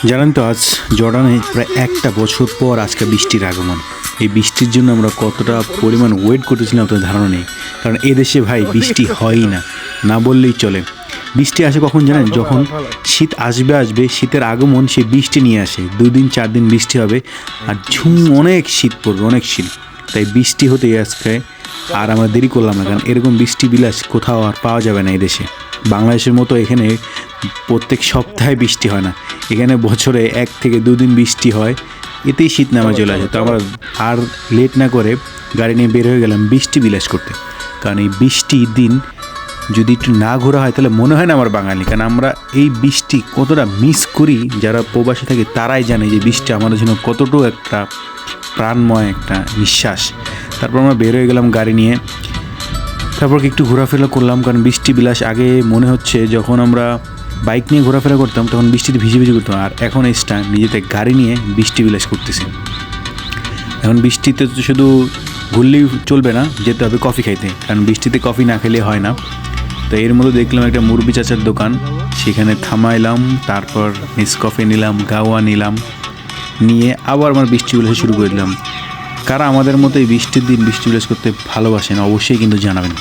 জানেন তো আজ জর্ডানে প্রায় একটা বছর পর আজকে বৃষ্টির আগমন। এই বৃষ্টির জন্য আমরা কতটা পরিমাণ ওয়েট করতেছিলাম আপনার ধারণা নেই। কারণ এদেশে ভাই বৃষ্টি হয়ই না, না বললেই চলে। বৃষ্টি আসে কখন জানেন? যখন শীত আসবে শীতের আগমন সে বৃষ্টি নিয়ে আসে। 2 দিন 4 দিন বৃষ্টি হবে আর অনেক শীত পড়বে, অনেক শীত। তাই বৃষ্টি হতেই আজকে আর আমরা দেরি করলাম না, কারণ এরকম বৃষ্টি বিলাস কোথাও আর পাওয়া যাবে না এই দেশে। বাংলাদেশের মতো এখানে প্রত্যেক সপ্তাহে বৃষ্টি হয় না, এখানে বছরে 1 থেকে 2 দিন বৃষ্টি হয়, এতেই শীত নামা চলে আসে। তো আমরা আর লেট না করে গাড়ি নিয়ে বের হয়ে গেলাম বৃষ্টি বিলাস করতে। কারণ এই বৃষ্টির দিন যদি একটু না ঘোরা হয় তাহলে মনে হয় না আমরা বাঙালি। কারণ আমরা এই বৃষ্টি কতটা মিস করি, যারা প্রবাসী থাকে তারাই জানে যে বৃষ্টি আমাদের জন্য কতটুকু একটা প্রাণময় একটা নিঃশ্বাস। তারপর আমরা বের হয়ে গেলাম গাড়ি নিয়ে, তারপর একটু ঘোরাফেরা করলাম। কারণ বৃষ্টি বিলাস আগে মনে হচ্ছে যখন আমরা বাইক নিয়ে ঘোরাফেরা করতাম তখন বৃষ্টিতে ভিজে ভিজে করতাম, আর এখন এসটা নিজেদের গাড়ি নিয়ে বৃষ্টি বিলাস করতেছি। এখন বৃষ্টিতে তো শুধু ঘুরলেই চলবে না, যেতে হবে কফি খাইতে, কারণ বৃষ্টিতে কফি না খেলে হয় না। তো এর মধ্যে দেখলাম একটা মুরব্বি চাচার দোকান, সেখানে থামাইলাম, তারপর নেসকফি নিলাম, গাওয়া নিলাম, নিয়ে আবার আমার বৃষ্টি বিলাস শুরু করে দিলাম। কারা আমাদের মতো এই বৃষ্টির দিন বৃষ্টি বিলাস করতে ভালোবাসেন অবশ্যই কিন্তু জানাবেন।